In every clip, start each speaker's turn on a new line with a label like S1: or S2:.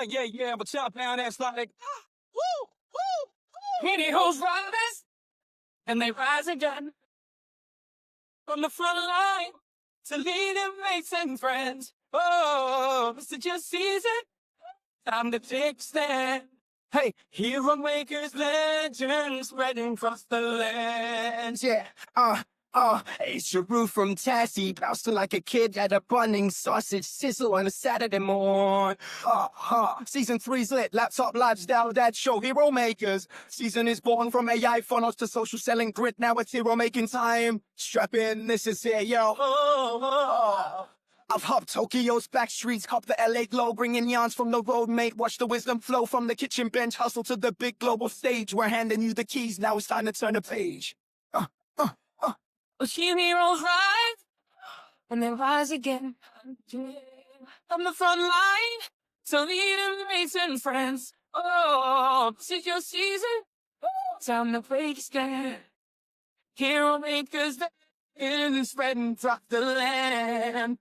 S1: yeah. But y'all down that's like, woo, woo. Many hoes rise, and they rise again. From the front line to leading mates and friends. Oh, this is your season. Time to take a stand. Hey, hero makers, legends spreading across the land. Yeah, it's your Roo from Tassie, bouncing like a kid at a bunning sausage sizzle on a Saturday morn. Season 3's lit, laptop lifestyle, that show Hero Makers. Season is born from AI funnels to social selling grit. Now it's hero making time. Strap in, this is it, yo. I've hopped Tokyo's back streets, hop the LA glow, bringing yarns from the road, mate. Watch the wisdom flow from the kitchen bench, hustle to the big global stage. We're handing you the keys, now it's time to turn the page. A few heroes rise, and then rise again. From the front line, to leading mates and friends. Oh, this is your season, time to break a stand. Hero makers, they're spreading across the land.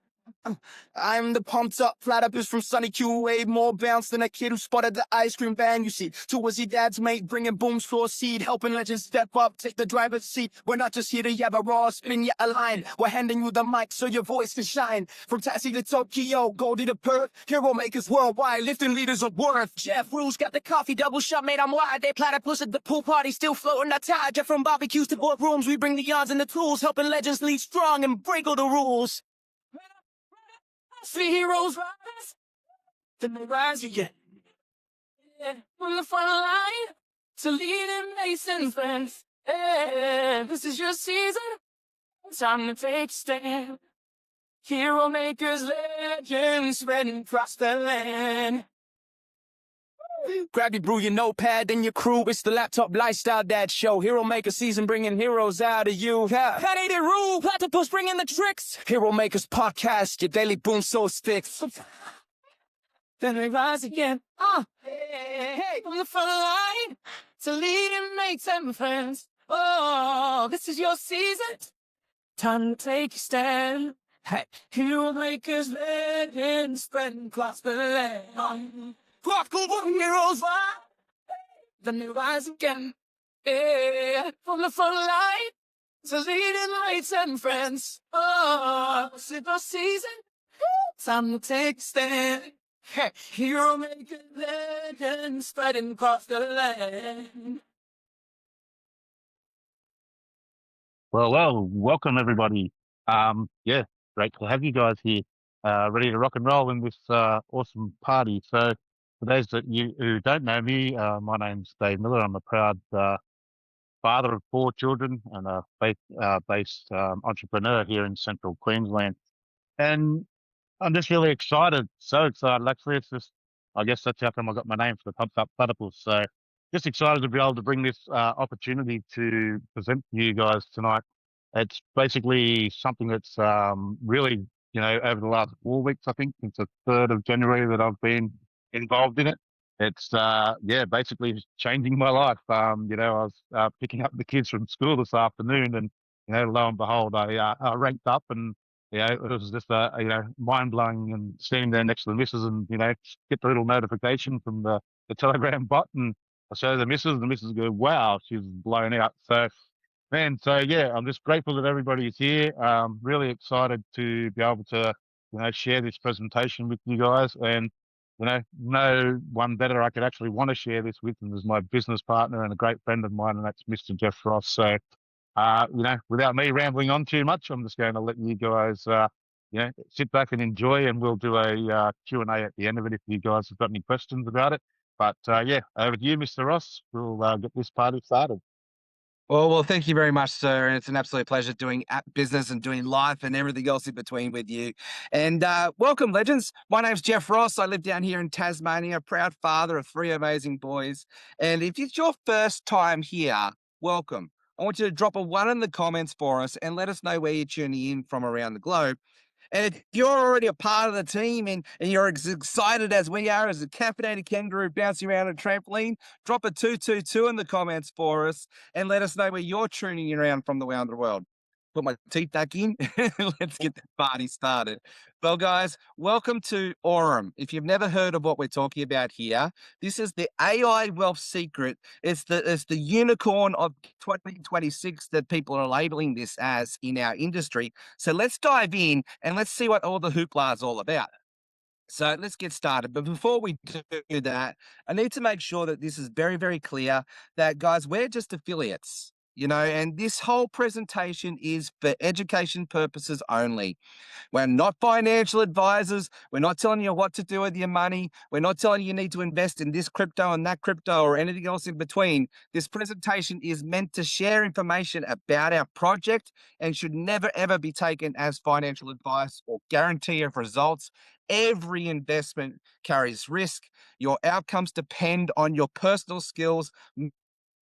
S1: I'm the pumped up platypus from Sunny Q, way more bounce than a kid who spotted the ice cream van. You see, towards your dad's mate, bringing booms for seed, helping legends step up, take the driver's seat. We're not just here to yab a raw, spin ya a line. We're handing you the mic so your voice can shine. From Tassie to Tokyo, Goldie to Perth, hero makers worldwide, lifting leaders of worth. Jeff Rules got the coffee double shot, mate, I'm wide. They platypus at the pool party, still floating our tide. Jeff from barbecues to boardrooms, we bring the yarns and the tools, helping legends lead strong and break all the rules. See heroes rise, then they rise again. Yeah. From the front line to leading mates and friends. Yeah. This is your season, time to take a stand. Hero makers, legends spreading across the land. Grab your brew, your notepad, and your crew. It's the Laptop Lifestyle Dad Show. Hero Maker season bringing heroes out of you. That ain't it, Roo. Platypus bringing the tricks. Hero Makers podcast, your daily boom soul sticks. Then we rise again. Hey, from the front line to leading mates and friends. Oh, this is your season. Time to take a stand. Hey, Hero Makers, legends spreading across the land. Heroes rise, then they rise again. Yeah, from the front line to leading mates and friends. Oh, it's your season, time to take a stand. Hey, hero making legends spreading across the land.
S2: Well, welcome everybody. Great to have you guys here, ready to rock and roll in this awesome party. So, for those who don't know me, my name's Dave Miller. I'm a proud father of 4 children and a faith-based entrepreneur here in Central Queensland. And I'm just really excited, so excited. Actually, it's just, I guess that's how come I got my name for the Pumped Up Platypus. So, just excited to be able to bring this opportunity to present to you guys tonight. It's basically something that's really, over the last 4 weeks, I think, since the 3rd of January that I've been involved in it. It's, basically changing my life. I was picking up the kids from school this afternoon and, lo and behold, I ranked up and, it was just, mind-blowing and standing there next to the missus and, get the little notification from the Telegram bot and I show the missus go, wow, she's blown out. So, man, I'm just grateful that everybody is here. Really excited to be able to, share this presentation with you guys. And, no one better I could actually want to share this with than is my business partner and a great friend of mine, and that's Mr. Jeff Ross. So, without me rambling on too much, I'm just going to let you guys, sit back and enjoy, and we'll do a Q&A at the end of it if you guys have got any questions about it. But, over to you, Mr. Ross. We'll get this party started.
S3: Well, thank you very much, sir. And it's an absolute pleasure doing app business and doing life and everything else in between with you. And welcome, legends. My name's Jeff Ross. I live down here in Tasmania, proud father of 3 amazing boys. And if it's your first time here, welcome. I want you to drop a 1 in the comments for us and let us know where you're tuning in from around the globe. And if you're already a part of the team and you're as excited as we are as a caffeinated kangaroo bouncing around a trampoline, drop a 222 in the comments for us and let us know where you're tuning in around from around the world. put my teeth back in. Let's get the party started. Well, guys, welcome to Aurum. If you've never heard of what we're talking about here, this is the AI wealth secret. It's the unicorn of 2026 that people are labeling this as in our industry. So let's dive in and let's see what all the hoopla is all about. So let's get started. But before we do that, I need to make sure that this is very, very clear that, guys, we're just affiliates, and this whole presentation is for education purposes only. We're not financial advisors. We're not telling you what to do with your money. We're not telling you need to invest in this crypto and that crypto or anything else in between. This presentation is meant to share information about our project and should never, ever be taken as financial advice or guarantee of results. Every investment carries risk. Your outcomes depend on your personal skills,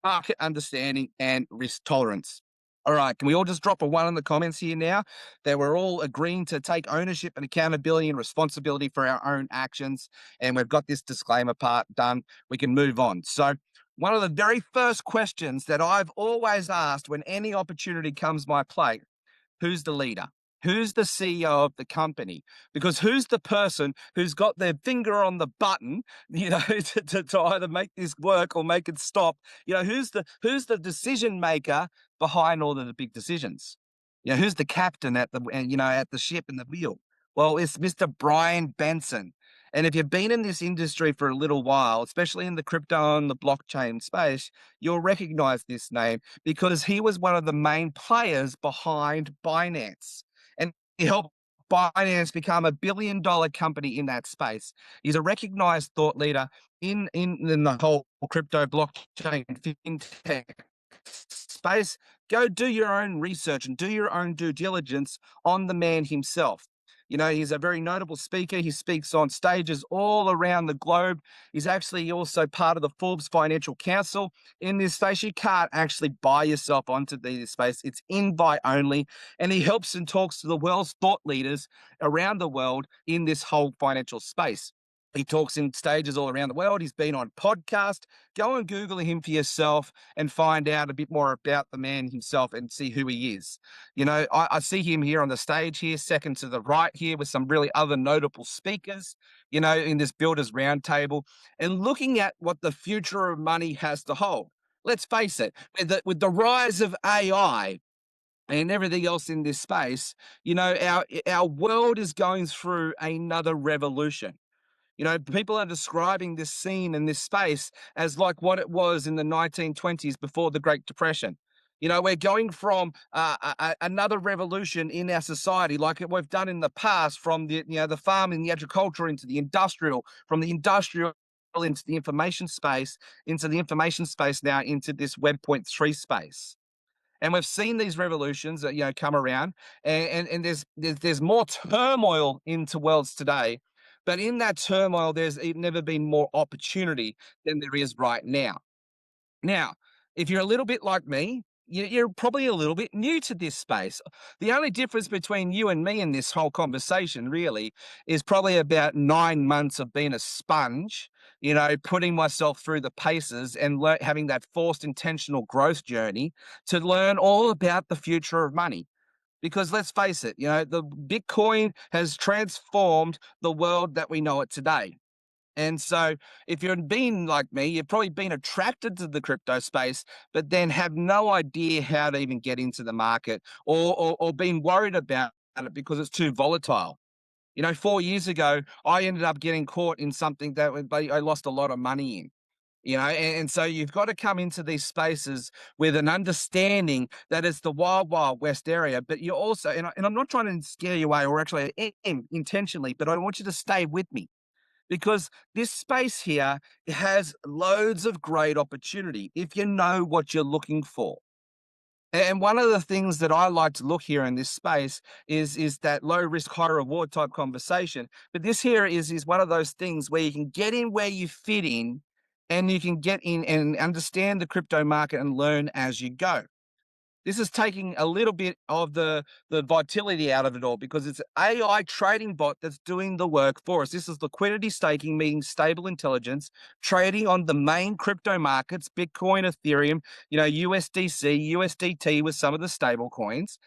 S3: market understanding, and risk tolerance. All right, can we all just drop a one in the comments here now that we're all agreeing to take ownership and accountability and responsibility for our own actions? And we've got this disclaimer part done. We can move on. So, one of the very first questions that I've always asked when any opportunity comes my plate: who's the leader? Who's the CEO of the company? Because who's the person who's got their finger on the button, to either make this work or make it stop? Who's the decision maker behind all of the big decisions? Who's the captain at the ship and the wheel? Well, it's Mr. Brian Benson. And if you've been in this industry for a little while, especially in the crypto and the blockchain space, you'll recognize this name because he was one of the main players behind Binance. And he helped Binance become $1 billion company in that space. He's a recognized thought leader in the whole crypto blockchain fintech space. Go do your own research and do your own due diligence on the man himself. He's a very notable speaker. He speaks on stages all around the globe. He's actually also part of the Forbes Financial Council in this space. You can't actually buy yourself onto this space. It's invite only. And he helps and talks to the world's thought leaders around the world in this whole financial space. He talks in stages all around the world. He's been on podcast. Go and Google him for yourself and find out a bit more about the man himself and see who he is. I see him here on the stage here, second to the right here, with some really other notable speakers, in this Builders Roundtable, and looking at what the future of money has to hold. Let's face it, with the rise of AI and everything else in this space, our world is going through another revolution. People are describing this scene and this space as like what it was in the 1920s before the Great Depression. We're going from another revolution in our society, like we've done in the past, from the farming, the agriculture, into the industrial, from the industrial into the information space, now into this Web.3 space. And we've seen these revolutions come around, and there's more turmoil into worlds today. But in that turmoil, there's never been more opportunity than there is right now. Now, if you're a little bit like me, you're probably a little bit new to this space. The only difference between you and me in this whole conversation really is probably about 9 months of being a sponge, putting myself through the paces and having that forced intentional growth journey to learn all about the future of money. Because let's face it, the Bitcoin has transformed the world that we know it today. And so if you've been like me, you've probably been attracted to the crypto space, but then have no idea how to even get into the market, or been worried about it because it's too volatile. 4 years ago, I ended up getting caught in something that I lost a lot of money in. And so you've got to come into these spaces with an understanding that it's the wild, wild west area, but you're also, and I'm not trying to scare you away, or actually I am intentionally, but I want you to stay with me, because this space here has loads of great opportunity if you know what you're looking for. And one of the things that I like to look here in this space is that low risk, high reward type conversation. But this here is one of those things where you can get in where you fit in, and you can get in and understand the crypto market and learn as you go. This is taking a little bit of the vitality out of it all, because it's an AI trading bot that's doing the work for us. This is liquidity staking, meaning stable intelligence, trading on the main crypto markets: Bitcoin, Ethereum, USDC, USDT with some of the stable coins.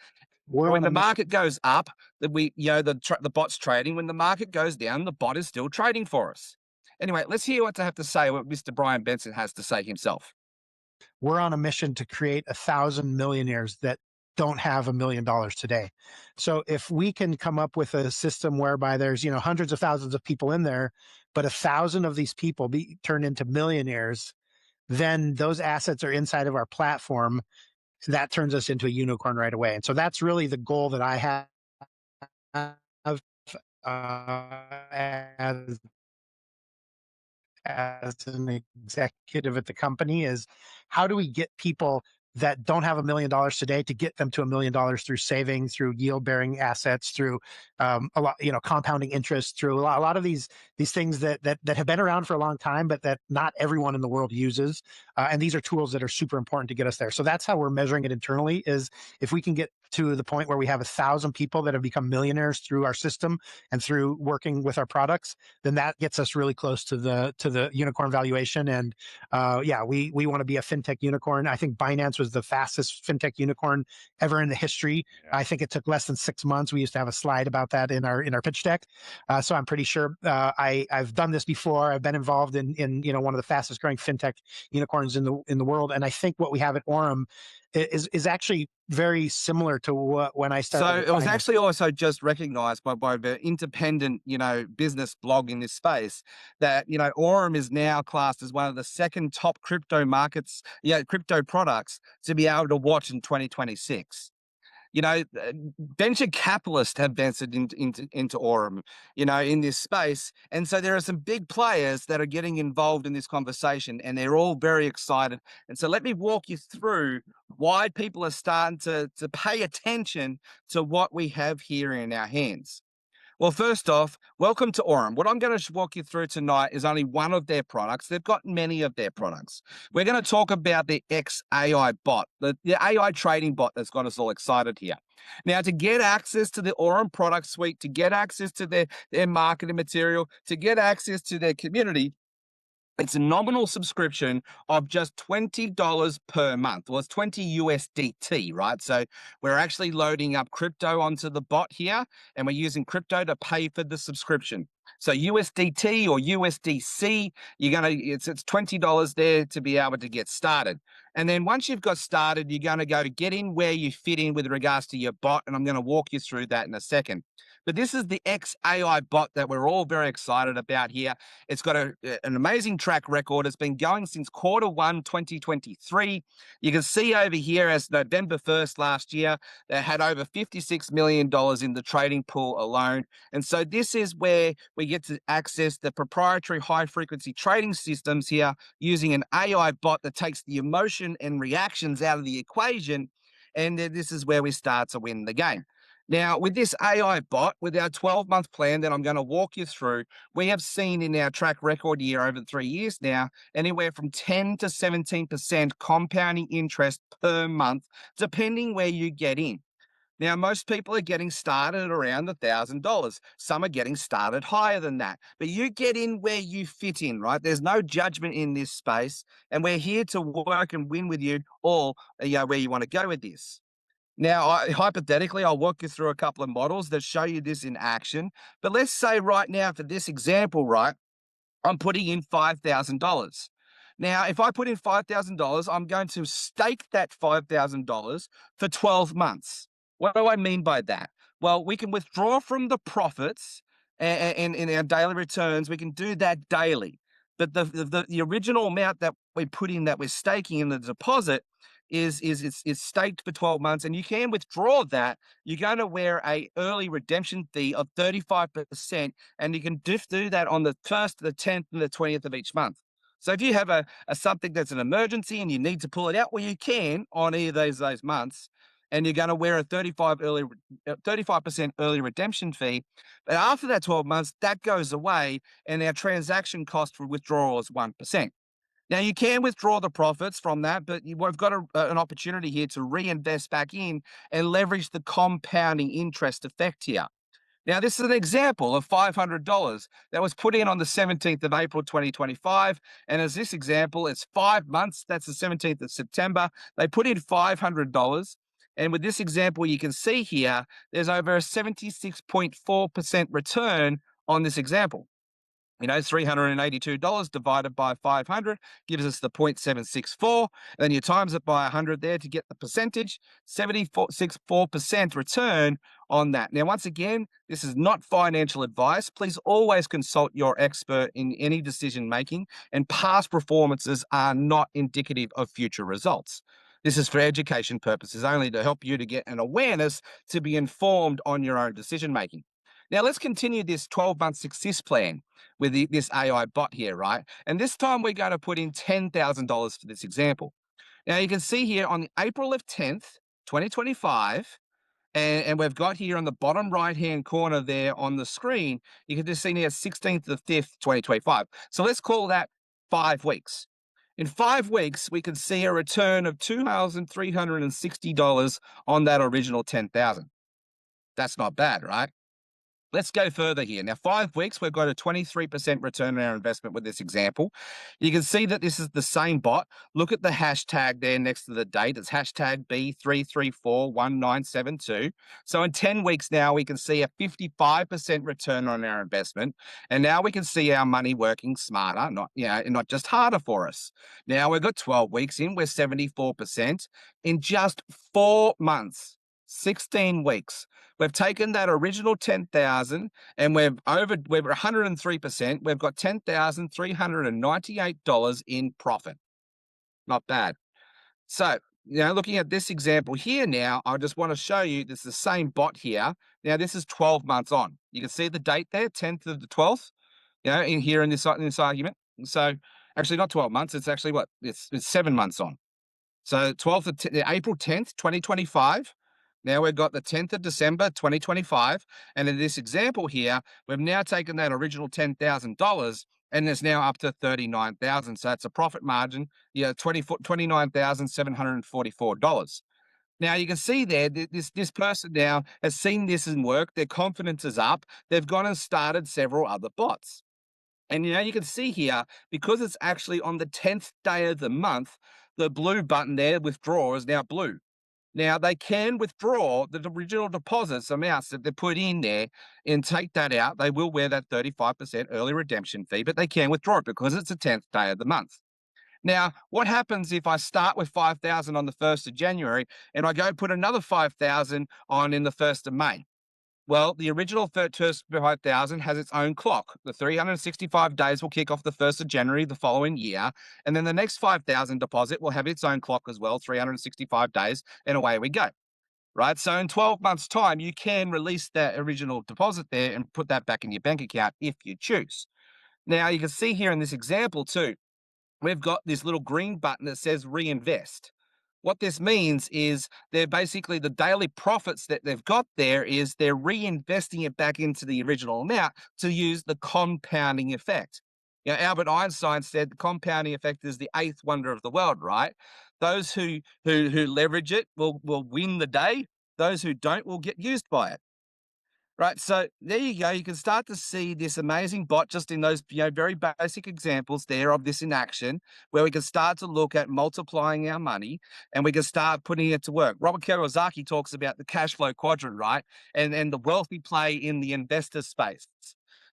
S3: When the market goes up, that the bot's trading. When the market goes down, the bot is still trading for us. Anyway, let's hear what Mr. Brian Benson has to say himself.
S4: We're on a mission to create 1,000 millionaires that don't have $1 million today. So if we can come up with a system whereby there's, hundreds of thousands of people in there, but 1,000 of these people be turned into millionaires, then those assets are inside of our platform. That turns us into a unicorn right away. And so that's really the goal that I have as an executive at the company is how do we get people that don't have $1 million today to get them to $1 million through saving, through yield bearing assets, through a lot, compounding interest, through a lot of these things that have been around for a long time, but that not everyone in the world uses. And these are tools that are super important to get us there. So that's how we're measuring it internally, is if we can get to the point where we have 1,000 people that have become millionaires through our system and through working with our products, then that gets us really close to the unicorn valuation. And we want to be a fintech unicorn. I think Binance was the fastest fintech unicorn ever in the history. Yeah. I think it took less than 6 months. We used to have a slide about that in our pitch deck. So I'm pretty sure I've done this before. I've been involved in one of the fastest growing fintech unicorns in the world. And I think what we have at Aurum is actually very similar to when I started.
S3: So it was actually also just recognized by the independent, business blog in this space that, Aurum is now classed as one of the second top crypto markets, crypto products to be able to watch in 2026. Venture capitalists have ventured into Aurum, in this space. And so there are some big players that are getting involved in this conversation, and they're all very excited. And so let me walk you through why people are starting to pay attention to what we have here in our hands. Well, first off, welcome to Aurum. What I'm going to walk you through tonight is only one of their products. They've got many of their products. We're going to talk about the XAI bot, the AI trading bot that's got us all excited here. Now, to get access to the Aurum product suite, to get access to their marketing material, to get access to their community, it's a nominal subscription of just $20 per month. Well, it's 20 USDT, right? So we're actually loading up crypto onto the bot here, and we're using crypto to pay for the subscription. So USDT or USDC, it's $20 there to be able to get started. And then once you've got started, you're going to go to get in where you fit in with regards to your bot, and I'm going to walk you through that in a second. But this is the XAI bot that we're all very excited about here. It's got an amazing track record. It's been going since Q1 2023. You can see over here as November 1st last year, they had over $56 million in the trading pool alone. And so this is where we get to access the proprietary high-frequency trading systems here using an AI bot that takes the emotion and reactions out of the equation. And this is where we start to win the game. Now, with this AI bot, with our 12-month plan that I'm going to walk you through, we have seen in our track record year over 3 years now, anywhere from 10 to 17% compounding interest per month, depending where you get in. Now, most people are getting started around $1,000. Some are getting started higher than that. But you get in where you fit in, right? There's no judgment in this space. And we're here to work and win with you all where you want to go with this. Now, hypothetically, I'll walk you through a couple of models that show you this in action. But let's say right now, for this example, right, I'm putting in $5,000. Now, if I put in $5,000, I'm going to stake that $5,000 for 12 months. What do I mean by that? Well, we can withdraw from the profits and in our daily returns. We can do that daily. But the original amount that we put in, that we're staking in the deposit, is staked for 12 months, and you can withdraw that. You're going to wear a early redemption fee of 35%, and you can do that on the 1st, the 10th, and the 20th of each month. So if you have a something that's an emergency and you need to pull it out, well, you can on either of those months, and you're going to wear a 35% early redemption fee. But after that 12 months, that goes away, and our transaction cost for withdrawal is 1%. Now, you can withdraw the profits from that, but we've got an opportunity here to reinvest back in and leverage the compounding interest effect here. Now, this is an example of $500 that was put in on the 17th of April, 2025. And as this example, it's 5 months. That's the 17th of September. They put in $500. And with this example, you can see here, there's over a 76.4% return on this example. $382 divided by 500 gives us the 0.764. And then you times it by 100 there to get the percentage, 74% return on that. Now, once again, this is not financial advice. Please always consult your expert in any decision making, and past performances are not indicative of future results. This is for education purposes only, to help you to get an awareness to be informed on your own decision making. Now, let's continue this 12-month success plan with this AI bot here, right? And this time we're going to put in $10,000 for this example. Now, you can see here on the April of 10th, 2025, and we've got here on the bottom right-hand corner there on the screen, you can just see here 16th of 5th, 2025. So let's call that 5 weeks. In 5 weeks, we can see a return of $2,360 on that original 10,000. That's not bad, right? Let's go further here. Now, 5 weeks, we've got a 23% return on our investment with this example. You can see that this is the same bot. Look at the hashtag there next to the date. It's hashtag B3341972. So in 10 weeks now, we can see a 55% return on our investment. And now we can see our money working smarter, not just harder for us. Now we've got 12 weeks in, we're 74%. In just 4 months, 16 weeks, we've taken that original 10,000 and we're 103%. We've got $10,398 in profit. Not bad. So, looking at this example here now, I just want to show you this is the same bot here. Now, this is 12 months on. You can see the date there, 10th of the 12th, in this argument. So, actually not 12 months. It's actually it's 7 months on. So, April 10th, 2025. Now we've got the 10th of December, 2025. And in this example here, we've now taken that original $10,000 and it's now up to $39,000. So that's a profit margin, $29,744. Now you can see there, this person now has seen this in work. Their confidence is up. They've gone and started several other bots. And you can see here, because it's actually on the 10th day of the month, the blue button there, withdraw, is now blue. Now, they can withdraw the original deposits amounts that they put in there and take that out. They will wear that 35% early redemption fee, but they can withdraw it because it's the 10th day of the month. Now, what happens if I start with 5,000 on the 1st of January and I go put another 5,000 on in the 1st of May? Well, the original first 5,000 has its own clock. The 365 days will kick off the 1st of January the following year. And then the next 5,000 deposit will have its own clock as well, 365 days, and away we go. Right? So in 12 months' time, you can release that original deposit there and put that back in your bank account if you choose. Now, you can see here in this example too, we've got this little green button that says reinvest. What this means is they're basically the daily profits that they've got there is they're reinvesting it back into the original amount to use the compounding effect. Albert Einstein said the compounding effect is the 8th wonder of the world, right? Those who leverage it will win the day. Those who don't will get used by it. Right, so there you go. You can start to see this amazing bot just in those very basic examples there of this in action, where we can start to look at multiplying our money and we can start putting it to work. Robert Kiyosaki talks about the cash flow quadrant, right? And the wealthy play in the investor space.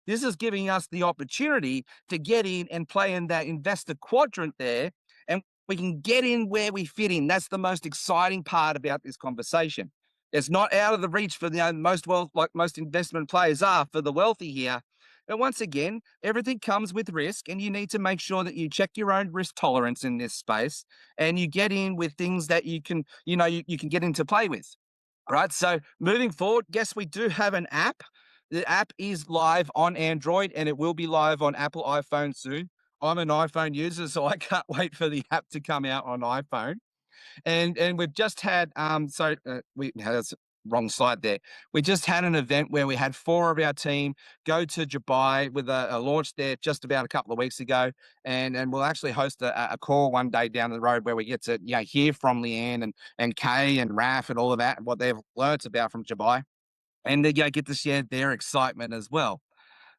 S3: This is giving us the opportunity to get in and play in that investor quadrant there, and we can get in where we fit in. That's the most exciting part about this conversation. It's not out of the reach for most investment players are for the wealthy here. And once again, everything comes with risk, and you need to make sure that you check your own risk tolerance in this space, and you get in with things that you can get into play with. Right. So moving forward, yes, we do have an app. The app is live on Android, and it will be live on Apple iPhone soon. I'm an iPhone user, so I can't wait for the app to come out on iPhone. And we've just had that's wrong slide there. We just had an event where we had 4 of our team go to Dubai with a launch there just about a couple of weeks ago, and we'll actually host a call one day down the road where we get to hear from Leanne and Kay and Raf and all of that, what they've learnt about from Dubai, and they get to share their excitement as well.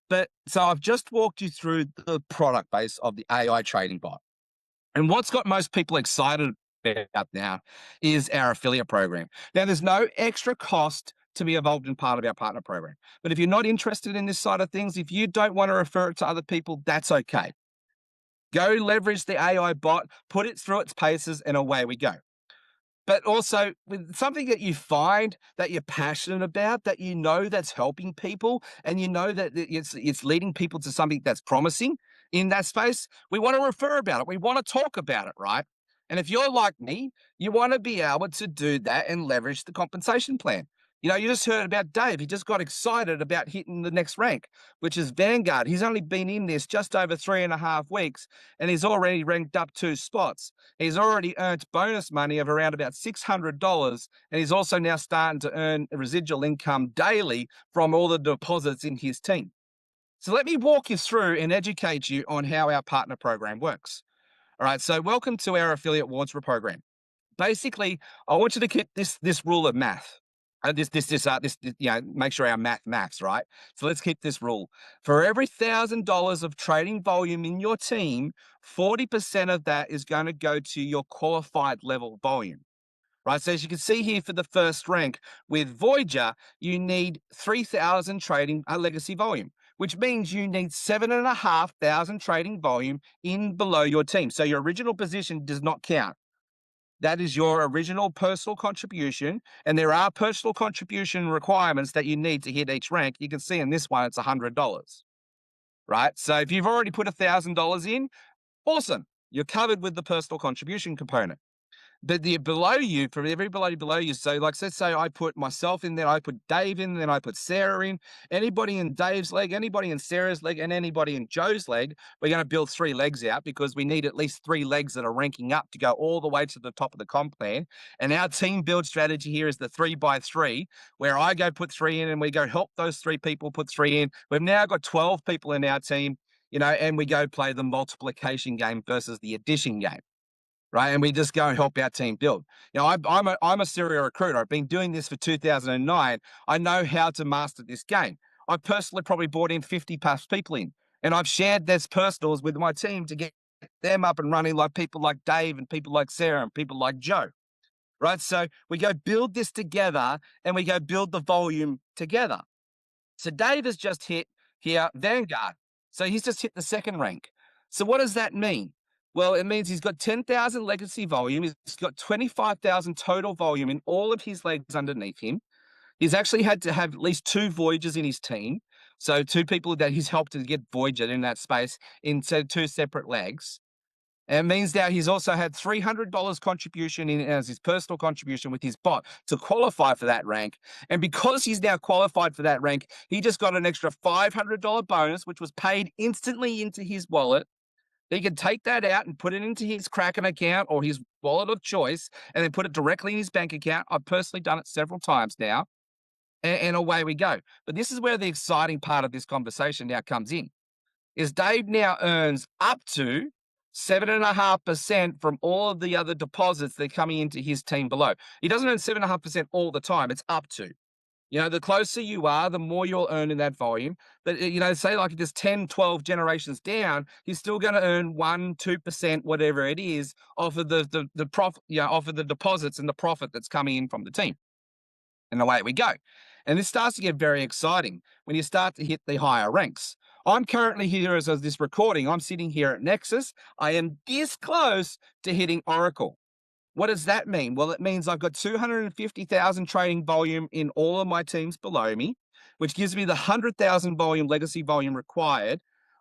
S3: But so I've just walked you through the product base of the AI trading bot. And what's got most people excited about now is our affiliate program. Now, there's no extra cost to be involved in part of our partner program. But if you're not interested in this side of things, if you don't want to refer it to other people, that's okay. Go leverage the AI bot, put it through its paces, and away we go. But also with something that you find that you're passionate about, that you know that's helping people, and you know that it's leading people to something that's promising in that space, we want to refer about it. We want to talk about it, right? And if you're like me, you want to be able to do that and leverage the compensation plan. You know, you just heard about Dave. He just got excited about hitting the next rank, which is Vanguard. He's only been in this just over 3.5 weeks, and he's already ranked up 2 spots. He's already earned bonus money of around about $600, and he's also now starting to earn residual income daily from all the deposits in his team. So let me walk you through and educate you on how our partner program works. All right, so welcome to our affiliate awards program. Basically, I want you to keep this rule of math. Make sure our maths, right? So let's keep this rule. For every $1,000 of trading volume in your team, 40% of that is going to go to your qualified level volume, right? So as you can see here for the first rank with Voyager, you need 3,000 trading legacy volume, which means you need 7,500 trading volume in below your team. So your original position does not count. That is your original personal contribution, and there are personal contribution requirements that you need to hit each rank. You can see in this one, it's $100, right? So if you've already put $1,000 in, awesome. You're covered with the personal contribution component. But the below you, for everybody below you, so like let's say I put myself in there, I put Dave in, then I put Sarah in, anybody in Dave's leg, anybody in Sarah's leg, and anybody in Joe's leg, we're going to build 3 legs out because we need at least 3 legs that are ranking up to go all the way to the top of the comp plan. And our team build strategy here is the 3x3, where I go put 3 in and we go help those 3 people put 3 in. We've now got 12 people in our team, you know, and we go play the multiplication game versus the addition game. Right. And we just go and help our team build. You know, I'm a serial recruiter. I've been doing this for 2009. I know how to master this game. I've personally probably brought in 50 plus people in, and I've shared their personals with my team to get them up and running, like people like Dave and people like Sarah and people like Joe. Right. So we go build this together and we go build the volume together. So Dave has just hit here Vanguard. So he's just hit the second rank. So what does that mean? Well, it means he's got 10,000 legacy volume. He's got 25,000 total volume in all of his legs underneath him. He's actually had to have at least 2 Voyagers in his team. So 2 people that he's helped to get Voyager in that space into 2 separate legs. And it means now he's also had $300 contribution in as his personal contribution with his bot to qualify for that rank. And because he's now qualified for that rank, he just got an extra $500 bonus, which was paid instantly into his wallet. He can take that out and put it into his Kraken account or his wallet of choice and then put it directly in his bank account. I've personally done it several times now, and away we go. But this is where the exciting part of this conversation now comes in, is Dave now earns up to 7.5% from all of the other deposits that are coming into his team below. He doesn't earn 7.5% all the time. It's up to. You know, the closer you are, the more you'll earn in that volume. But, you know, say like there's 10, 12 generations down, he's still going to earn 1%, 2%, whatever it is, off of the profit, you know, off of the deposits and the profit that's coming in from the team. And away we go. And this starts to get very exciting when you start to hit the higher ranks. I'm currently here as of this recording. I'm sitting here at Nexus. I am this close to hitting Oracle. What does that mean? Well, it means I've got 250,000 trading volume in all of my teams below me, which gives me the 100,000 volume legacy volume required.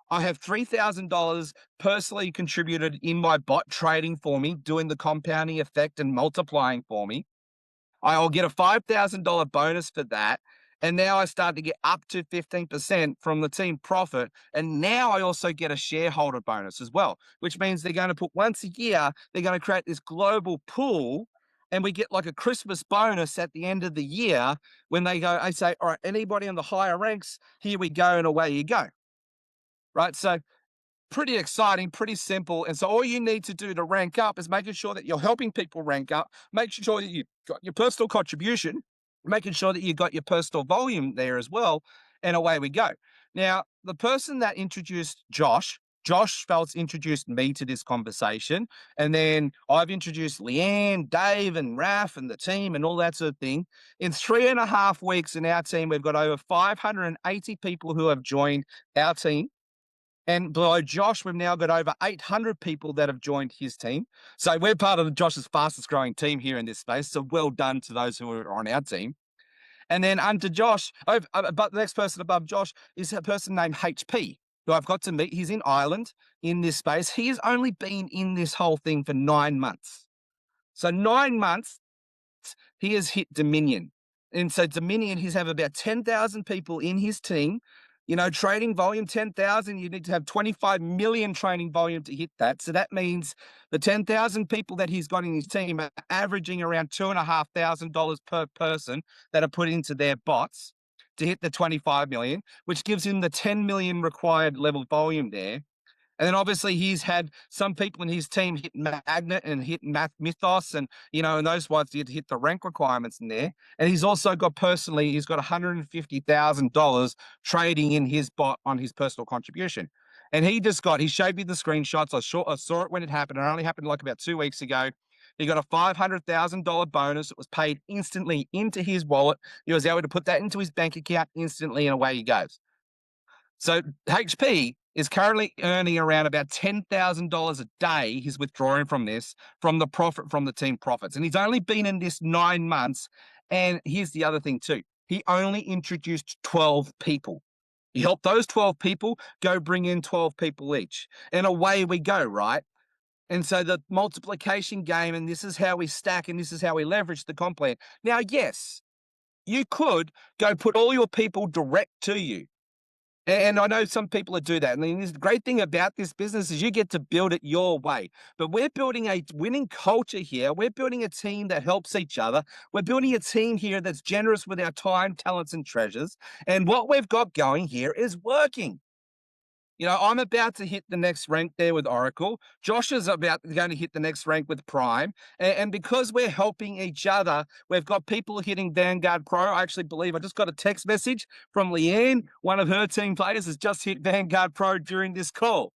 S3: I have $3,000 personally contributed in my bot trading for me, doing the compounding effect and multiplying for me. I'll get a $5,000 bonus for that. And now I start to get up to 15% from the team profit. And now I also get a shareholder bonus as well, which means they're going to put once a year, they're going to create this global pool. And we get like a Christmas bonus at the end of the year when they go, I say, all right, anybody in the higher ranks, here we go, and away you go. Right. So pretty exciting, pretty simple. And so all you need to do to rank up is making sure that you're helping people rank up, making sure that you've got your personal contribution, making sure that you've got your personal volume there as well, and away we go. Now, the person that introduced Josh Josh Phelps introduced me to this conversation. And then I've introduced Leanne, Dave, and Raf and the team and all that sort of thing. In 3.5 weeks in our team, we've got over 580 people who have joined our team. And below Josh, we've now got over 800 people that have joined his team. So we're part of Josh's fastest growing team here in this space. So well done to those who are on our team. And then under Josh, but the next person above Josh is a person named HP, who I've got to meet. He's in Ireland in this space. He has only been in this whole thing for 9 months. So 9 months, he has hit Dominion. And so Dominion, he's have about 10,000 people in his team. You know, trading volume, 10,000, you need to have 25 million trading volume to hit that. So that means the 10,000 people that he's got in his team are averaging around $2,500 per person that are put into their bots to hit the 25 million, which gives him the 10 million required level volume there. And then obviously he's had some people in his team hit Magnet and hit Math Mythos and, you know, and those ones did hit the rank requirements in there. And he's also got personally, he's got $150,000 trading in his bot on his personal contribution. And he showed me the screenshots. I saw it when it happened. It only happened like about 2 weeks ago. He got a $500,000 bonus. It was paid instantly into his wallet. He was able to put that into his bank account instantly and away he goes. So HP is currently earning around about $10,000 a day. He's withdrawing from this, from the profit from the team profits. And he's only been in this 9 months. And here's the other thing too. He only introduced 12 people. He helped those 12 people go bring in 12 people each. And away we go, right? And so the multiplication game, and this is how we stack and this is how we leverage the comp plan. Now, yes, you could go put all your people direct to you. And I know some people that do that. And the great thing about this business is you get to build it your way. But we're building a winning culture here. We're building a team that helps each other. We're building a team here that's generous with our time, talents, and treasures. And what we've got going here is working. You know, I'm about to hit the next rank there with Oracle. Josh is going to hit the next rank with Prime. And because we're helping each other, we've got people hitting Vanguard Pro. I actually believe I just got a text message from Leanne. One of her team players has just hit Vanguard Pro during this call.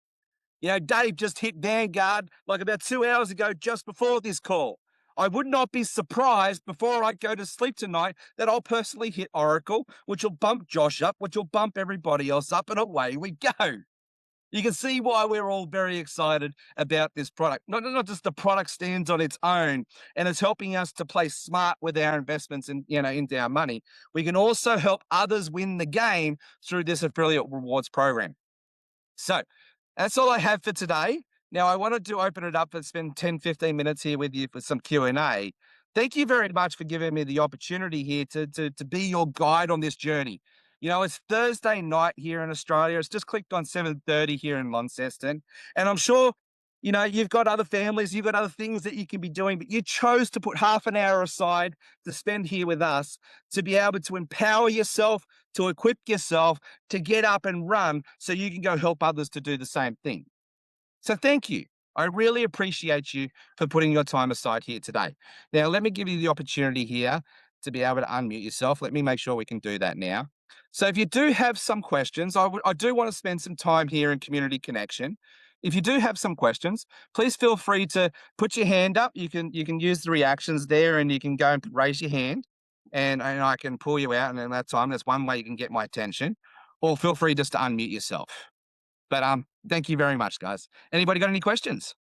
S3: You know, Dave just hit Vanguard like about 2 hours ago, just before this call. I would not be surprised before I go to sleep tonight that I'll personally hit Oracle, which will bump Josh up, which will bump everybody else up, and away we go. You can see why we're all very excited about this product. Not just the product stands on its own and it's helping us to play smart with our investments and, you know, into our money. We can also help others win the game through this affiliate rewards program. So that's all I have for today. Now I wanted to open it up and spend 10, 15 minutes here with you for some Q&A. Thank you very much for giving me the opportunity here to be your guide on this journey. You know, it's Thursday night here in Australia. It's just clicked on 7:30 here in Launceston. And I'm sure, you know, you've got other families, you've got other things that you can be doing, but you chose to put half an hour aside to spend here with us to be able to empower yourself, to equip yourself, to get up and run so you can go help others to do the same thing. So thank you. I really appreciate you for putting your time aside here today. Now, let me give you the opportunity here to be able to unmute yourself. Let me make sure we can do that now. So if you do have some questions, I do want to spend some time here in community connection. If you do have some questions, please feel free to put your hand up. You can use the reactions there and you can go and raise your hand and I can pull you out. And in that time, that's one way you can get my attention. Or feel free just to unmute yourself. But thank you very much, guys. Anybody got any questions?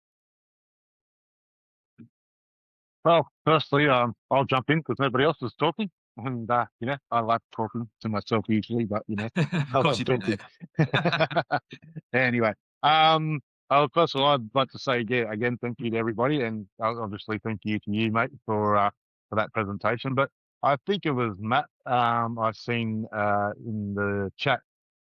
S2: Well, firstly, I'll jump in because nobody else is talking. And, you know, I like talking to myself usually, but, you know,
S3: Of course you do, Dave.
S2: anyway, first of all, I'd like to say, yeah, again, thank you to everybody. And obviously thank you to you, mate, for that presentation. But I think it was Matt, I've seen in the chat.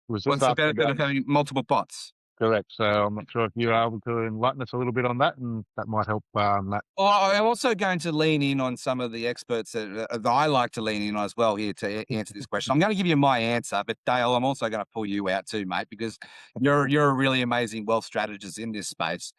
S2: Was
S3: What's the benefit of having multiple bots?
S2: Correct. So I'm not sure if you're able to enlighten us a little bit on that, and that might help Matt.
S3: Well, I'm also going to lean in on some of the experts that I like to lean in on as well here to answer this question. I'm going to give you my answer, but Dale, I'm also going to pull you out too, mate, because you're a really amazing wealth strategist in this space.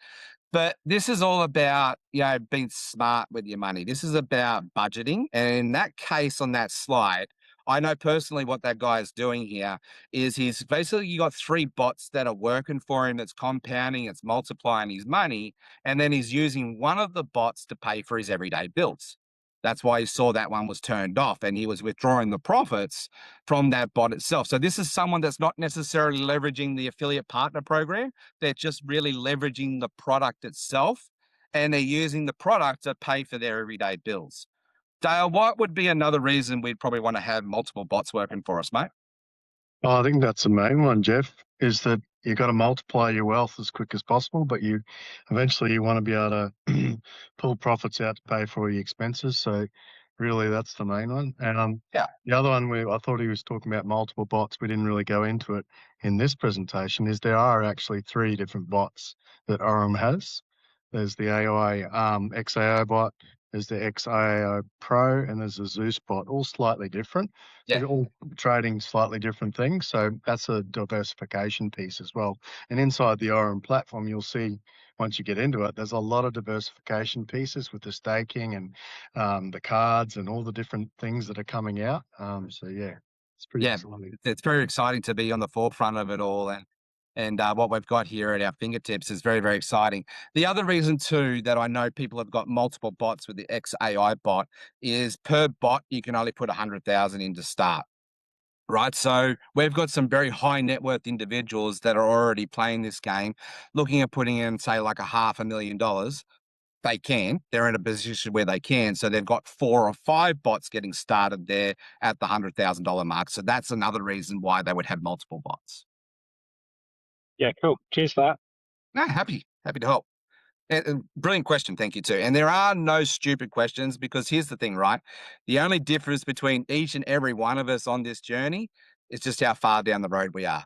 S3: But this is all about, you know, being smart with your money. This is about budgeting. And in that case on that slide, I know personally what that guy is doing here is he's basically got 3 bots that are working for him, that's compounding, it's multiplying his money, and then he's using one of the bots to pay for his everyday bills. That's why you saw that one was turned off, and he was withdrawing the profits from that bot itself. So this is someone that's not necessarily leveraging the affiliate partner program. They're just really leveraging the product itself, and they're using the product to pay for their everyday bills. Dale, what would be another reason we'd probably want to have multiple bots working for us, mate?
S5: Oh, I think that's the main one, Jeff, is that you got to multiply your wealth as quick as possible, but you eventually you want to be able to pull profits out to pay for all your expenses. So really that's the main one. And
S3: Yeah.
S5: the other one I thought he was talking about multiple bots. We didn't really go into it in this presentation, is there are actually 3 different bots that Aurum has. There's the AI XAO bot, there's the XAO Pro, and there's a Zeus bot, all slightly different.
S3: Yeah.
S5: They're all trading slightly different things. So that's a diversification piece as well. And inside the Aurum platform, you'll see once you get into it, there's a lot of diversification pieces with the staking and the cards and all the different things that are coming out. So yeah, it's pretty
S3: Yeah,
S5: exciting.
S3: it's very exciting to be on the forefront of it all, and what we've got here at our fingertips is very, very exciting. The other reason too that I know people have got multiple bots with the XAI bot is per bot you can only put 100,000 in to start. Right, so we've got some very high net worth individuals that are already playing this game, looking at putting in, say, like $500,000. They're in a position where they can. So they've got 4 or 5 bots getting started there at the $100,000 mark. So that's another reason why they would have multiple bots.
S6: Yeah, cool. Cheers for that.
S3: No, happy to help. And brilliant question, thank you too. And there are no stupid questions, because here's the thing, right? The only difference between each and every one of us on this journey is just how far down the road we are.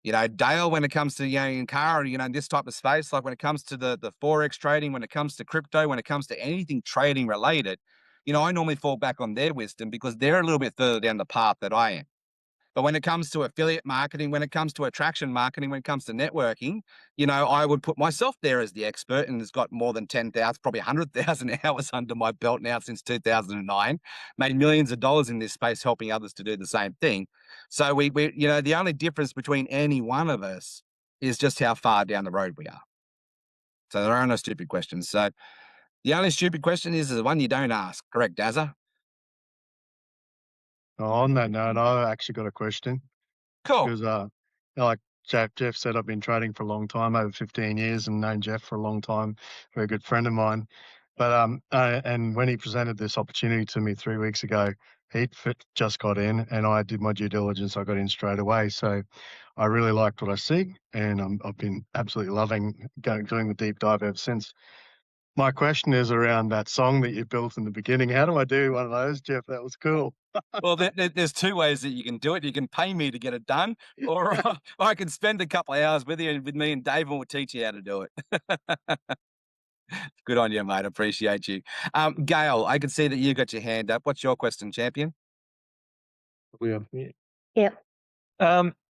S3: You know, Dale, when it comes to, in car, this type of space, like when it comes to the Forex trading, when it comes to crypto, when it comes to anything trading related, I normally fall back on their wisdom because they're a little bit further down the path that I am. But when it comes to affiliate marketing, when it comes to attraction marketing, when it comes to networking, I would put myself there as the expert, and has got more than 10,000, probably 100,000 hours under my belt now since 2009, made millions of dollars in this space helping others to do the same thing. So we the only difference between any one of us is just how far down the road we are. So there are no stupid questions. So the only stupid question is the one you don't ask. Correct, Dazza?
S5: On that note, I actually got a question.
S3: Cool.
S5: Because like Jeff said, I've been trading for a long time, over 15 years, and known Jeff for a long time, very good friend of mine. But and when he presented this opportunity to me 3 weeks ago, just got in, and I did my due diligence. I got in straight away, so I really liked what I see, and I've been absolutely loving doing the deep dive ever since. My question is around that song that you built in the beginning. How do I do one of those, Jeff? That was cool.
S3: Well, there's 2 ways that you can do it. You can pay me to get it done, or I can spend a couple of hours with you, with me and Dave, and we'll teach you how to do it. Good on you, mate. Appreciate you. Gail, I can see that you got your hand up. What's your question, champion?
S6: Yeah.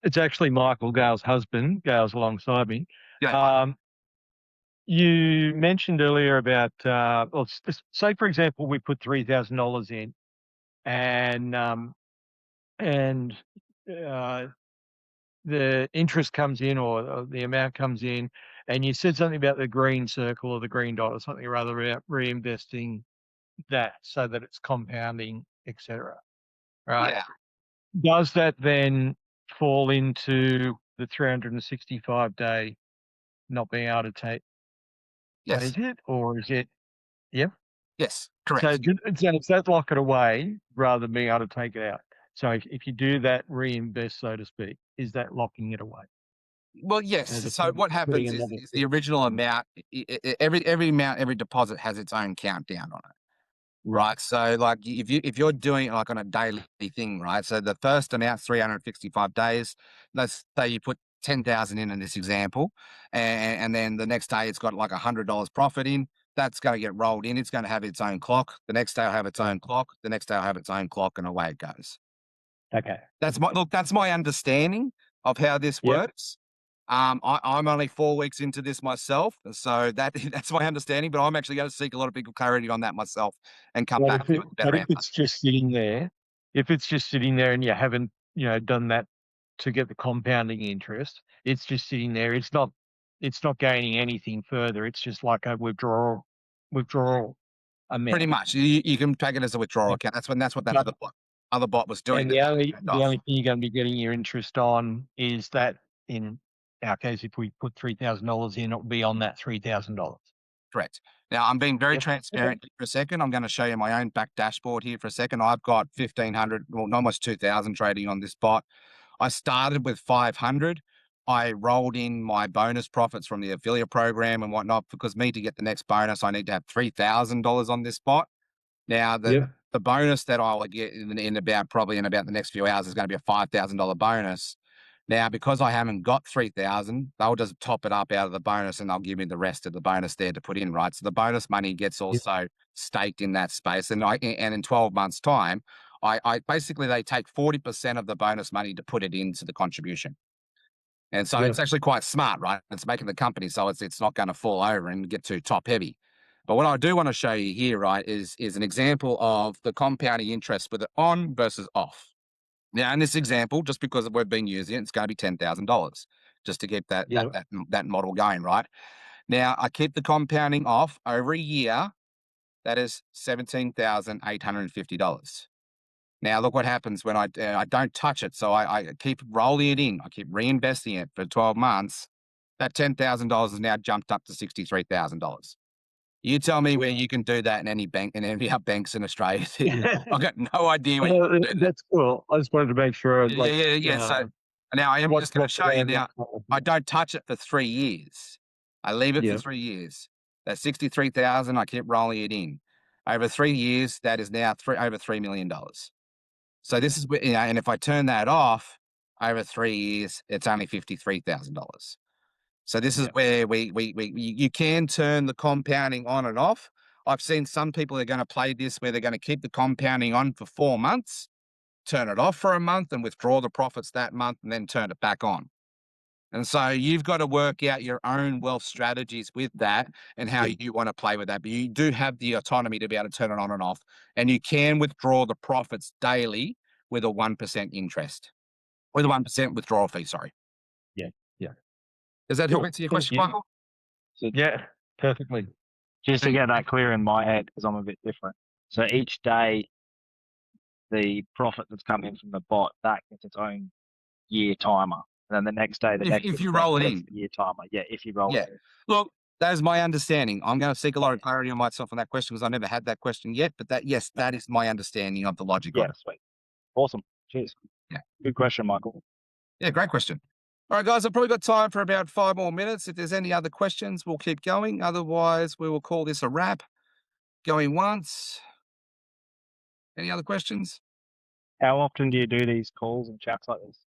S6: It's actually Michael, Gail's husband. Gail's alongside me.
S3: Yeah.
S6: You mentioned earlier about, say for example, we put $3,000 in, and the interest comes in, or the amount comes in, and you said something about the green circle or the green dot or something rather about reinvesting that so that it's compounding, etc. Right?
S3: Yeah.
S6: Does that then fall into the 365-day not being able to take?
S3: Yes.
S6: Is it, or is it? Yep.
S3: Yes.
S6: So
S3: Correct.
S6: does that lock it away rather than being able to take it out? So if you do that reinvest, so to speak, is that locking it away?
S3: Well, yes. So what happens is the original amount, every amount, every deposit has its own countdown on it. Right. So like if you're doing it like on a daily thing, right? So the first amount, 365 days, let's say you put 10,000 in this example, and then the next day it's got like $100 profit in. That's going to get rolled in. It's going to have its own clock. The next day I'll have its own clock. The next day I'll have its own clock, and away it goes.
S6: Okay.
S3: That's my understanding of how this works. I'm only 4 weeks into this myself, so that's my understanding. But I'm actually going to seek a lot of people clarity on that myself and come back to it.
S6: I think it's just sitting there. If it's just sitting there and you haven't, done that to get the compounding interest, it's just sitting there. It's not gaining anything further. It's just like a withdrawal amount.
S3: Pretty much. You can take it as a withdrawal
S6: Yeah.
S3: account. That's what that
S6: But-
S3: other bot was doing.
S6: And the only thing you're going to be getting your interest on is that, in our case, if we put $3,000 in, it'll be on that $3,000.
S3: Correct. Now, I'm being very
S2: Yep.
S3: transparent for a second. I'm going to show you my own back dashboard here for a second. I've got 1,500, well, almost 2,000 trading on this bot. I started with 500. I rolled in my bonus profits from the affiliate program and whatnot, because to get the next bonus, I need to have $3,000 on this bot. Now, the bonus that I'll get in about the next few hours is going to be a $5,000 bonus. Now, because I haven't got 3,000, they'll just top it up out of the bonus and they'll give me the rest of the bonus there to put in, right? So the bonus money gets also staked in that space. And in 12 months' time, I basically, they take 40% of the bonus money to put it into the contribution. And so it's actually quite smart, right? It's making the company so it's not going to fall over and get too top heavy. But what I do want to show you here, right, is an example of the compounding interest with it on versus off. Now, in this example, just because we've been using it, it's going to be $10,000 just to keep that model going, right? Now, I keep the compounding off over a year. That is $17,850. Now, look what happens when I don't touch it. So I keep rolling it in. I keep reinvesting it for 12 months. That $10,000 has now jumped up to $63,000. You tell me where you can do that in any bank, in any banks in Australia. I've got no idea where you can do that.
S6: That's cool. I just wanted to make sure.
S3: Yeah. So now I am just going to show you now. I don't touch it for 3 years. I leave it for 3 years. That's 63,000. I keep rolling it in. Over 3 years, that is now over $3 million. So this is, and if I turn that off over 3 years, it's only $53,000. So this is where you can turn the compounding on and off. I've seen some people are going to play this where they're going to keep the compounding on for 4 months, turn it off for a month and withdraw the profits that month and then turn it back on. And so you've got to work out your own wealth strategies with that and how you want to play with that. But you do have the autonomy to be able to turn it on and off. And you can withdraw the profits daily with a 1% interest, with a 1% withdrawal fee, sorry.
S6: Yeah.
S3: Does that help answer your question, Michael?
S6: Yeah, perfectly.
S2: Just to get that clear in my head, because I'm a bit different. So each day, the profit that's coming from the bot, that gets its own year timer. And then the next day,
S3: If you roll it in.
S2: Year timer. Yeah, if you roll it in.
S3: Look, that is my understanding. I'm going to seek a lot of clarity on myself on that question because I never had that question yet. But that is my understanding of the logic.
S2: Yeah, sweet. Awesome. Cheers.
S3: Yeah.
S2: Good question, Michael.
S3: Yeah, great question. All right, guys, I've probably got time for about 5 more minutes. If there's any other questions, we'll keep going. Otherwise, we will call this a wrap. Going once. Any other questions?
S2: How often do you do these calls and chats like this?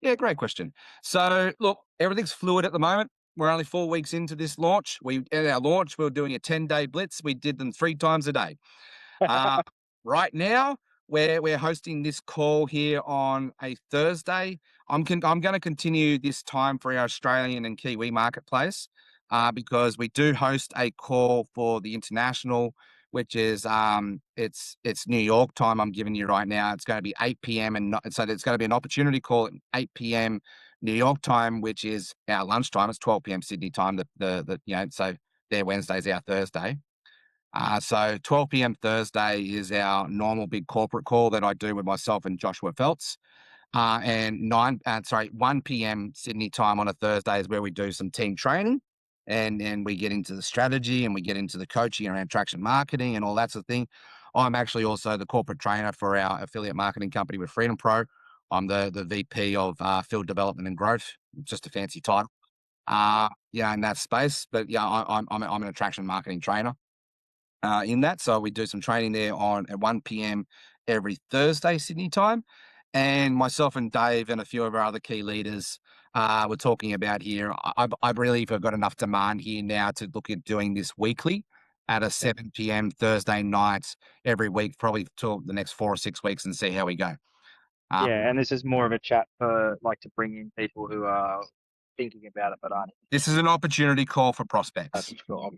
S3: Yeah, great question. So, look, everything's fluid at the moment. We're only 4 weeks into this launch. At our launch, we were doing a 10-day blitz. We did them 3 times a day. Right now, we're hosting this call here on a Thursday. I'm going to continue this time for our Australian and Kiwi marketplace because we do host a call for the international, which is it's New York time. I'm giving you right now. It's going to be 8 p.m. and so there's going to be an opportunity call at 8 p.m. New York time, which is our lunchtime. It's 12 p.m. Sydney time. So their Wednesday's our Thursday. So 12 p.m. Thursday is our normal big corporate call that I do with myself and Joshua Feltz. And 1 p.m. Sydney time on a Thursday is where we do some team training and we get into the strategy and we get into the coaching around attraction marketing and all that sort of thing. I'm actually also the corporate trainer for our affiliate marketing company with Freedom Pro. I'm the VP of field development and growth, just a fancy title. In that space. But I'm an attraction marketing trainer. In that. So we do some training there at 1 p.m. every Thursday, Sydney time. And myself and Dave and a few of our other key leaders we're talking about here. I believe I've got enough demand here now to look at doing this weekly at a 7 p.m. Thursday night every week, probably till the next 4 or 6 weeks and see how we go.
S2: And this is more of a chat for to bring in people who are thinking about it but aren't.
S3: This is an opportunity call for prospects.
S2: That's cool.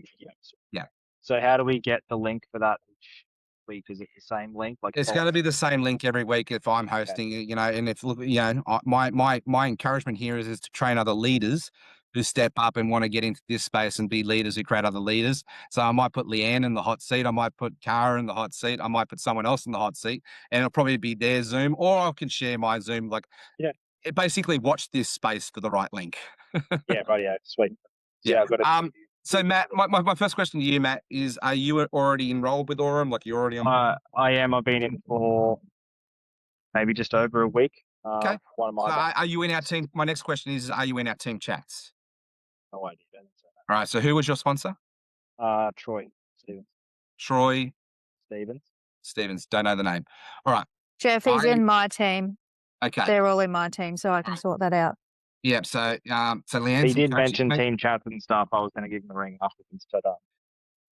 S3: Yeah.
S2: So how do we get the link for that
S7: week? Is it the same link? Like
S3: It's going to be the same link every week if I'm hosting it, and if, look, my encouragement here is to train other leaders who step up and want to get into this space and be leaders who create other leaders. So I might put Leanne in the hot seat. I might put Cara in the hot seat. I might put someone else in the hot seat, and it'll probably be their Zoom, or I can share my Zoom. Basically watch this space for the right link.
S7: Yeah, right. Yeah, sweet.
S3: Yeah.
S7: I've got it.
S3: So Matt, my first question to you, Matt, is: are you already enrolled with Aurum? Like you're already on?
S7: I am. I've been in for maybe just over a week.
S3: Okay.
S7: One of my.
S3: So are you in our team? My next question is: are you in our team chats?
S7: No idea.
S3: All right. So who was your sponsor?
S7: Troy Stevens.
S3: Troy
S7: Stevens.
S3: Stevens. Don't know the name. All right.
S8: Jeff is in my team.
S3: Okay.
S8: They're all in my team, so I can sort that out.
S3: Yeah. So Leanne,
S7: He did mention team chats and stuff. I was going to give him a ring afterwards, but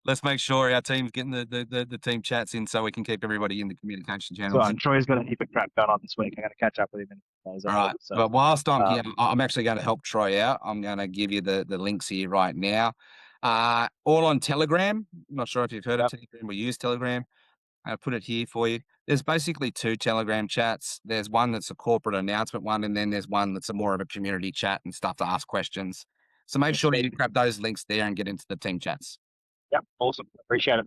S3: let's make sure our team's getting the team chats in so we can keep everybody in the communication
S7: so
S3: channels.
S7: Troy's got a heap of crap going on this week. I'm going to catch up with him.
S3: All right.
S7: So,
S3: but whilst I'm here, I'm actually going to help Troy out. I'm going to give you the links here right now. All on Telegram. I'm not sure if you've heard of Telegram. We use Telegram. I put it here for you. There's basically two Telegram chats. There's one that's a corporate announcement one, and then there's one that's more of a community chat and stuff to ask questions. So make sure you grab those links there and get into the team chats.
S7: Yep, awesome. Appreciate it.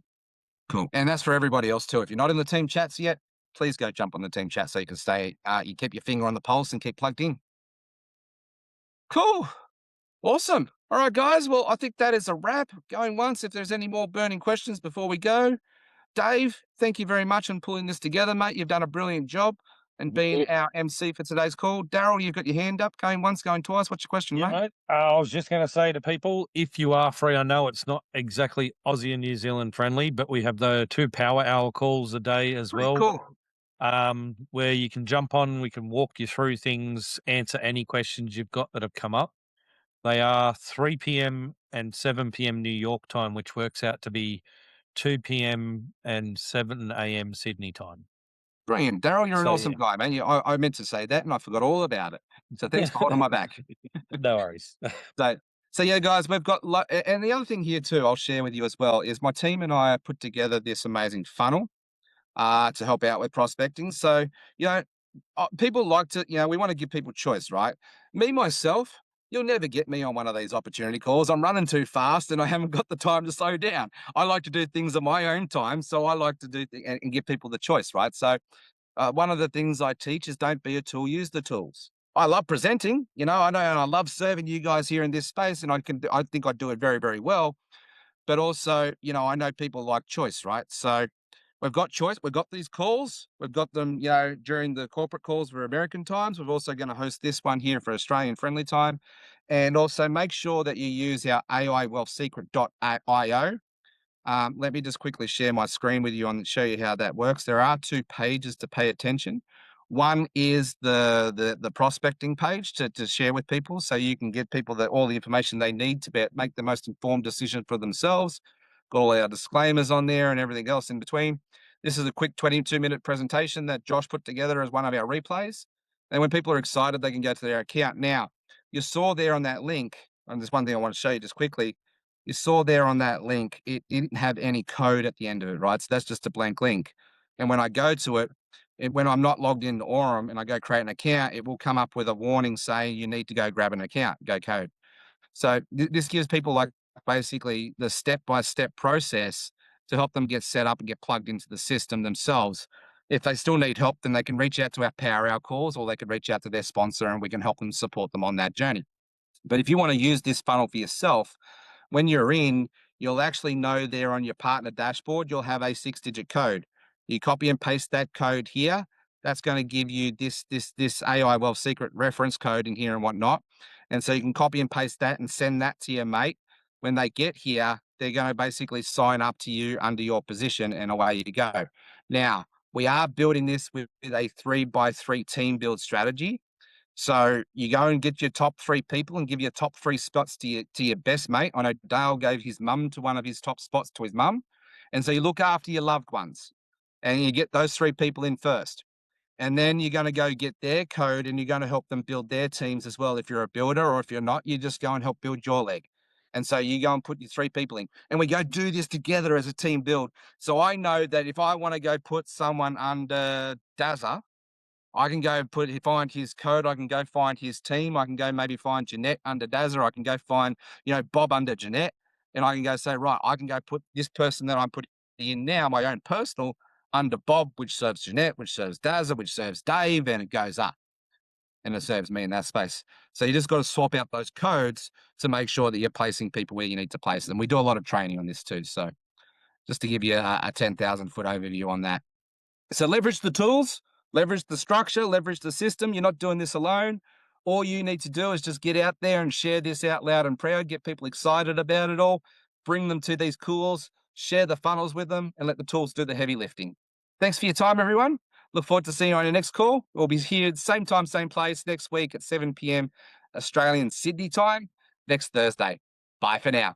S3: Cool. And that's for everybody else too. If you're not in the team chats yet, please go jump on the team chat so you can stay, you keep your finger on the pulse and keep plugged in. Cool. Awesome. All right, guys. Well, I think that is a wrap. Going once. If there's any more burning questions before we go. Dave, thank you very much on pulling this together, mate. You've done a brilliant job and being our MC for today's call. Daryl, you've got your hand up, going once, going twice. What's your question, mate?
S9: I was just going to say to people, if you are free, I know it's not exactly Aussie and New Zealand friendly, but we have the 2 power hour calls a day as well.
S3: Cool.
S9: Where you can jump on, we can walk you through things, answer any questions you've got that have come up. They are 3 p.m. and 7 p.m. New York time, which works out to be 2 p.m. and 7 a.m. Sydney time.
S3: Brilliant. Daryl, you're an awesome guy, man. I meant to say that and I forgot all about it. So thanks for holding my back.
S9: No worries.
S3: So yeah, guys, we've got, and the other thing here too, I'll share with you as well, is my team and I have put together this amazing funnel to help out with prospecting. So, people like to, we want to give people choice, right? Me, myself, you'll never get me on one of these opportunity calls. I'm running too fast and I haven't got the time to slow down. I like to do things at my own time. So I like to do and give people the choice, right? So one of the things I teach is don't be a tool, use the tools. I love presenting, I know, and I love serving you guys here in this space, and I think I do it very, very well. But also, I know people like choice, right? So we've got choice. We've got these calls. We've got them, during the corporate calls for American times. We're also going to host this one here for Australian friendly time. And also make sure that you use our AIwealthsecret.io. Let me just quickly share my screen with you and show you how that works. There are 2 pages to pay attention. One is the prospecting page to share with people, so you can get people all the information they need to make the most informed decision for themselves. Got all our disclaimers on there and everything else in between. This is a quick 22-minute presentation that Josh put together as one of our replays. And when people are excited, they can go to their account. Now, you saw there on that link, and there's one thing I want to show you just quickly. You saw there on that link, it didn't have any code at the end of it, right? So that's just a blank link. And when I go to it, when I'm not logged into Aurum and I go create an account, it will come up with a warning saying you need to go grab an account, go code. So this gives people basically the step-by-step process to help them get set up and get plugged into the system themselves. If they still need help, then they can reach out to our Power Hour calls, or they can reach out to their sponsor and we can help them support them on that journey. But if you want to use this funnel for yourself, when you're in, you'll actually know there on your partner dashboard, you'll have a 6-digit code. You copy and paste that code here. That's going to give you this AI Wealth Secret reference code in here and whatnot. And so you can copy and paste that and send that to your mate. When they get here, they're going to basically sign up to you under your position and away you go. Now, we are building this with a 3x3 team build strategy. So you go and get your top 3 people and give your top 3 spots to your best mate. I know Dale gave his mum to one of his top spots to his mum. And so you look after your loved ones and you get those 3 people in first. And then you're going to go get their code and you're going to help them build their teams as well. If you're a builder, or if you're not, you just go and help build your leg. And so you go and put your 3 people in, and we go do this together as a team build. So I know that if I want to go put someone under Dazza, I can go find his code. I can go find his team. I can go maybe find Jeanette under Dazza. I can go find, Bob under Jeanette. And I can go say, right, I can go put this person that I'm putting in now, my own personal, under Bob, which serves Jeanette, which serves Dazza, which serves Dave, and it goes up. And it serves me in that space. So you just got to swap out those codes to make sure that you're placing people where you need to place them. We do a lot of training on this too. So just to give you a 10,000 foot overview on that. So leverage the tools, leverage the structure, leverage the system. You're not doing this alone. All you need to do is just get out there and share this out loud and proud, get people excited about it all, bring them to these calls, share the funnels with them, and let the tools do the heavy lifting. Thanks for your time, everyone. Look forward to seeing you on your next call. We'll be here same time, same place next week at 7 p.m. Australian Sydney time next Thursday. Bye for now.